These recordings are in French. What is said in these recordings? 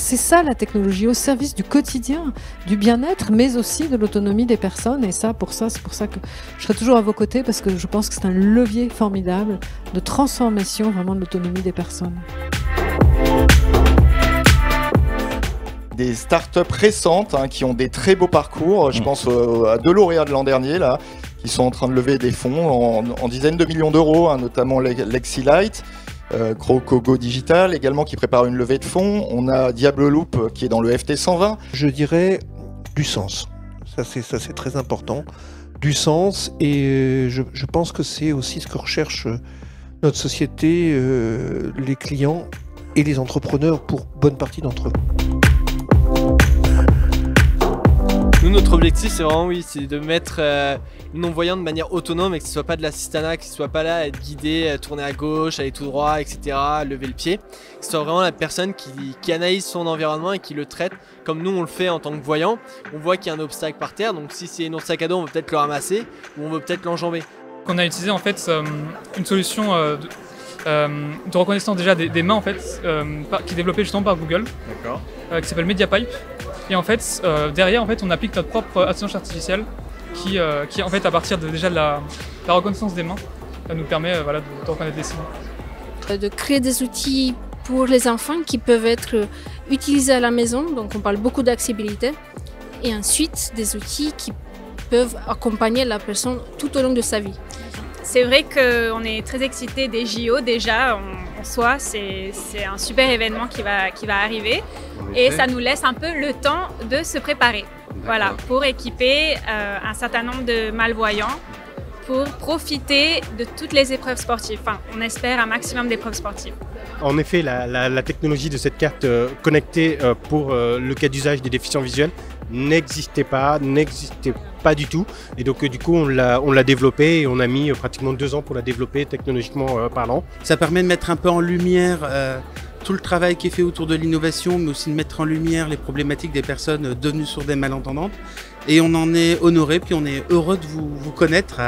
c'est ça la technologie, au service du quotidien, du bien-être, mais aussi de l'autonomie des personnes. Et ça, c'est pour ça que je serai toujours à vos côtés, parce que je pense que c'est un levier formidable de transformation vraiment de l'autonomie des personnes. Des startups récentes qui ont des très beaux parcours. Je pense à deux lauréats de l'an dernier là, qui sont en train de lever des fonds en dizaines de millions d'euros, notamment Lexilight, Crocogo Digital également qui prépare une levée de fonds. On a Diablo Loop qui est dans le FT 120. Je dirais du sens. Ça c'est très important. Du sens, et je pense que c'est aussi ce que recherche notre société, les clients et les entrepreneurs pour bonne partie d'entre eux. Nous, notre objectif, c'est vraiment c'est de mettre le non-voyant de manière autonome et que ce soit pas de l'assistanat, qu'il ne soit pas là à être guidé, à tourner à gauche, aller tout droit, etc., lever le pied. Que ce soit vraiment la personne qui analyse son environnement et qui le traite comme nous on le fait en tant que voyant. On voit qu'il y a un obstacle par terre, donc si c'est notre sac à dos, on veut peut-être le ramasser ou on veut peut-être l'enjamber. On a utilisé en fait une solution de reconnaissance déjà des mains en fait, qui est développée justement par Google, qui s'appelle MediaPipe. Et en fait, derrière, en fait, on applique notre propre intelligence artificielle qui en fait, à partir de la reconnaissance des mains, ça nous permet voilà, de reconnaître des signes. De créer des outils pour les enfants qui peuvent être utilisés à la maison, donc on parle beaucoup d'accessibilité, et ensuite des outils qui peuvent accompagner la personne tout au long de sa vie. C'est vrai qu'on est très excités des JO déjà, en soi, c'est un super événement qui va arriver et ça nous laisse un peu le temps de se préparer, voilà, pour équiper un certain nombre de malvoyants pour profiter de toutes les épreuves sportives. Enfin, on espère un maximum d'épreuves sportives. En effet, la technologie de cette carte connectée pour le cas d'usage des déficients visuels n'existait pas du tout. Et donc du coup, on l'a développée et on a mis pratiquement 2 ans pour la développer technologiquement parlant. Ça permet de mettre un peu en lumière tout le travail qui est fait autour de l'innovation, mais aussi de mettre en lumière les problématiques des personnes devenues sourdes et malentendantes. Et on en est honoré, puis on est heureux de vous connaître.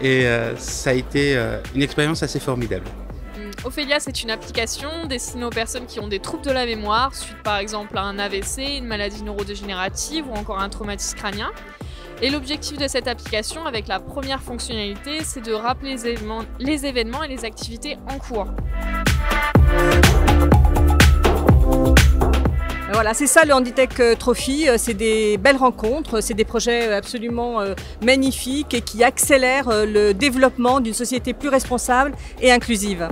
Et ça a été une expérience assez formidable. Ophélia, c'est une application destinée aux personnes qui ont des troubles de la mémoire, suite par exemple à un AVC, une maladie neurodégénérative ou encore un traumatisme crânien. Et l'objectif de cette application, avec la première fonctionnalité, c'est de rappeler les événements et les activités en cours. Voilà, c'est ça le Handitech Trophy, c'est des belles rencontres, c'est des projets absolument magnifiques et qui accélèrent le développement d'une société plus responsable et inclusive.